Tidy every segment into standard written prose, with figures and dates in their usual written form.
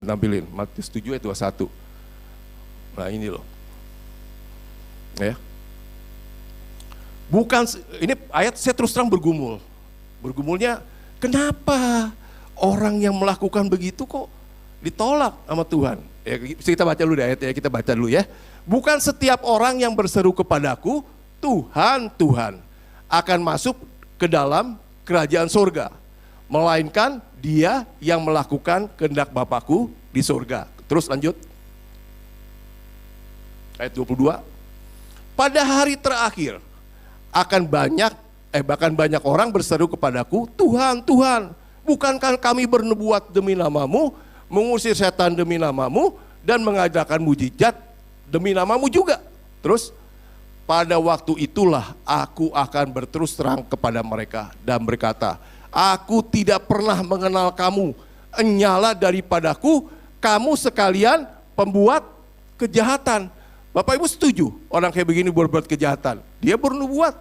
Nampilin Matius 7 ayat 21. Nah ini loh. Ya. Bukan, ini ayat saya terus terang bergumul. Bergumulnya, kenapa orang yang melakukan begitu kok ditolak sama Tuhan? Ya, kita baca dulu deh ayatnya, kita baca dulu ya. Bukan setiap orang yang berseru kepadaku, Tuhan, Tuhan, akan masuk ke dalam kerajaan surga, melainkan dia yang melakukan kehendak Bapakku di surga. Terus lanjut. Ayat 22. Pada hari terakhir akan bahkan banyak orang berseru kepadaku, Tuhan, Tuhan, bukankah kami bernubuat demi namamu, mengusir setan demi namamu, dan mengajarkan mujizat demi namamu juga. Terus, pada waktu itulah aku akan berterus terang kepada mereka dan berkata, aku tidak pernah mengenal kamu, enyala daripadaku, kamu sekalian pembuat kejahatan. Bapak Ibu setuju orang kayak begini berbuat kejahatan? Dia bernubuat,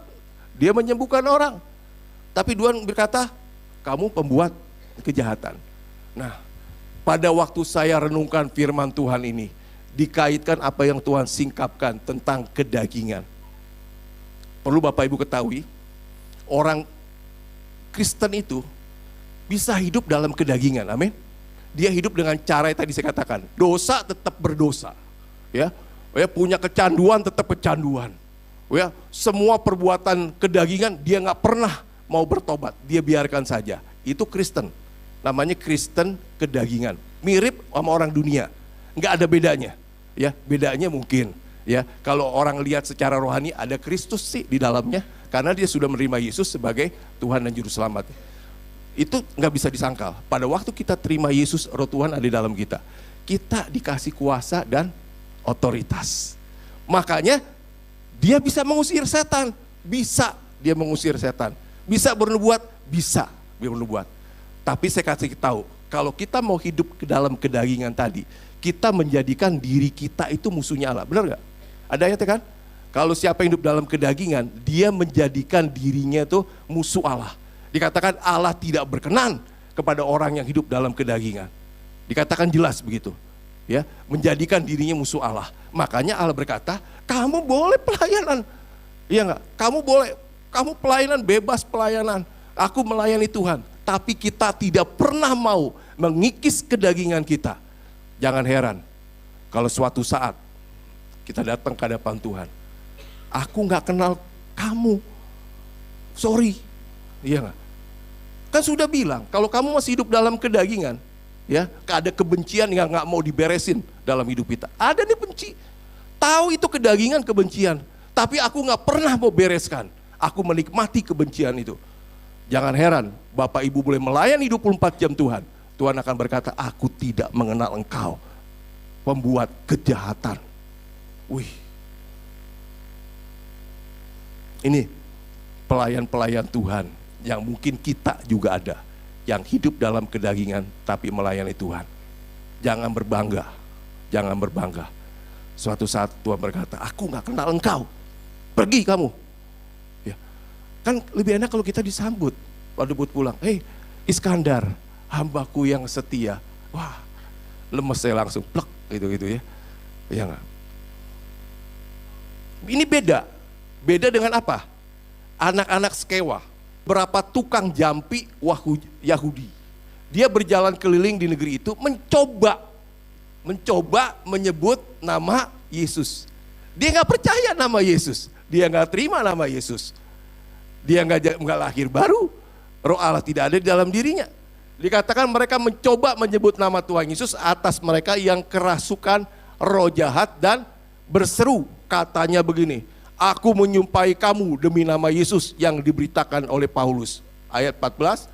dia menyembuhkan orang. Tapi Tuhan berkata, kamu pembuat kejahatan. Nah, pada waktu saya renungkan firman Tuhan ini, dikaitkan apa yang Tuhan singkapkan tentang kedagingan. Perlu Bapak Ibu ketahui, orang Kristen itu bisa hidup dalam kedagingan, amin. Dia hidup dengan cara yang tadi saya katakan, dosa tetap berdosa, ya. Ya, punya kecanduan tetap kecanduan. Ya, semua perbuatan kedagingan dia nggak pernah mau bertobat, dia biarkan saja. Itu Kristen, namanya Kristen kedagingan. Mirip sama orang dunia, nggak ada bedanya. Ya, bedanya mungkin, ya kalau orang lihat secara rohani ada Kristus sih di dalamnya, karena dia sudah menerima Yesus sebagai Tuhan dan Juru Selamat. Itu nggak bisa disangkal. Pada waktu kita terima Yesus, Roh Tuhan ada di dalam kita. Kita dikasih kuasa dan otoritas. Makanya dia bisa mengusir setan, bisa dia mengusir setan. Bisa bernubuat, bisa dia bernubuat. Tapi saya kasih tahu, kalau kita mau hidup ke dalam kedagingan tadi, kita menjadikan diri kita itu musuhnya Allah. Benar nggak? Ada ayatnya kan? Kalau siapa yang hidup dalam kedagingan, dia menjadikan dirinya itu musuh Allah. Dikatakan Allah tidak berkenan kepada orang yang hidup dalam kedagingan. Dikatakan jelas begitu. Ya, menjadikan dirinya musuh Allah. Makanya Allah berkata, kamu boleh pelayanan. Iya enggak? Kamu boleh, kamu pelayanan, bebas pelayanan. Aku melayani Tuhan. Tapi kita tidak pernah mau mengikis kedagingan kita. Jangan heran, kalau suatu saat kita datang ke hadapan Tuhan. Aku enggak kenal kamu. Sorry. Iya enggak? Kan sudah bilang, kalau kamu masih hidup dalam kedagingan, ya, ada kebencian yang nggak mau diberesin dalam hidup kita. Ada nih benci, tahu itu kedagingan kebencian, tapi aku nggak pernah mau bereskan. Aku menikmati kebencian itu. Jangan heran, Bapak Ibu boleh melayani 24 jam Tuhan. Tuhan akan berkata, aku tidak mengenal engkau, pembuat kejahatan. Wih, ini pelayan-pelayan Tuhan yang mungkin kita juga ada, yang hidup dalam kedagingan tapi melayani Tuhan. Jangan berbangga, jangan berbangga. Suatu saat Tuhan berkata, aku gak kenal engkau, pergi kamu. Ya. Kan lebih enak kalau kita disambut pada pulang. Hei Iskandar, hambaku yang setia. Wah, lemes saya langsung plek gitu ya. Ya gak? Ini beda dengan apa? Anak-anak Skewa. Berapa tukang jampi Yahudi. Dia berjalan keliling di negeri itu mencoba menyebut nama Yesus. Dia nggak percaya nama Yesus. Dia nggak terima nama Yesus. Dia nggak lahir baru. Roh Allah tidak ada di dalam dirinya. Dikatakan mereka mencoba menyebut nama Tuhan Yesus atas mereka yang kerasukan roh jahat dan berseru. Katanya begini, aku menyumpahi kamu demi nama Yesus yang diberitakan oleh Paulus. Ayat 14.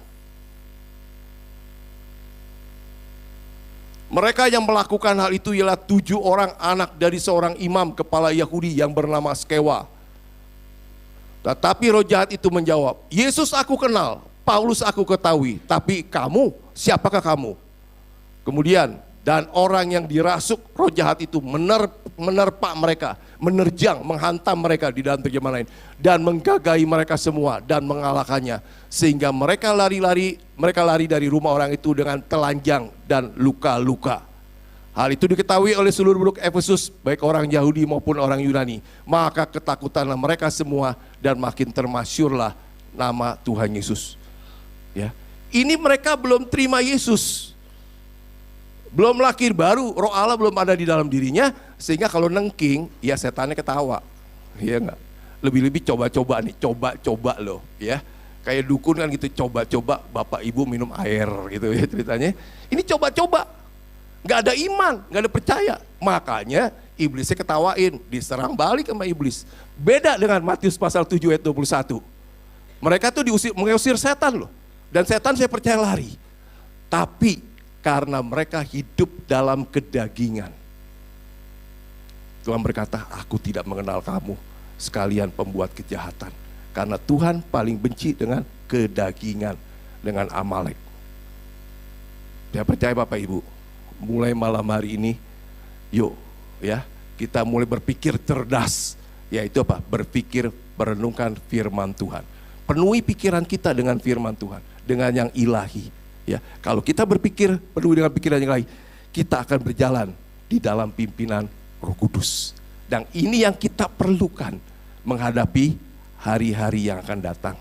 Mereka yang melakukan hal itu ialah 7 orang anak dari seorang imam kepala Yahudi yang bernama Skewa. Tetapi roh jahat itu menjawab, Yesus aku kenal, Paulus aku ketahui, tapi kamu, siapakah kamu? Kemudian, dan orang yang dirasuk roh jahat itu menerpa mereka, menerjang, menghantam mereka di dalam terjemahan lain, dan menggagahi mereka semua dan mengalahkannya, sehingga mereka lari dari rumah orang itu dengan telanjang dan luka-luka. Hal itu diketahui oleh seluruh penduduk Efesus, baik orang Yahudi maupun orang Yunani. Maka ketakutanlah mereka semua dan makin termasyurlah nama Tuhan Yesus. Ya, ini mereka belum terima Yesus, belum lahir baru, Roh Allah belum ada di dalam dirinya, sehingga kalau nengking, ya setannya ketawa, ya enggak? Lebih-lebih coba-coba nih, coba-coba loh, ya. Kayak dukun kan gitu, coba-coba Bapak Ibu minum air gitu ya ceritanya. Ini coba-coba, nggak ada iman, nggak ada percaya, makanya iblisnya ketawain, diserang balik sama iblis. Beda dengan Matius pasal 7 ayat 21. Mereka tuh mengusir setan loh, dan setan saya percaya lari. Tapi karena mereka hidup dalam kedagingan, Tuhan berkata, aku tidak mengenal kamu sekalian pembuat kejahatan. Karena Tuhan paling benci dengan kedagingan, dengan Amalek. Saya percaya Bapak Ibu, mulai malam hari ini, yuk ya, kita mulai berpikir cerdas, yaitu apa? Berpikir, merenungkan firman Tuhan. Penuhi pikiran kita dengan firman Tuhan, dengan yang ilahi. Ya, kalau kita berpikir penuh dengan pikiran yang lain, kita akan berjalan di dalam pimpinan Roh Kudus. Dan ini yang kita perlukan menghadapi hari-hari yang akan datang.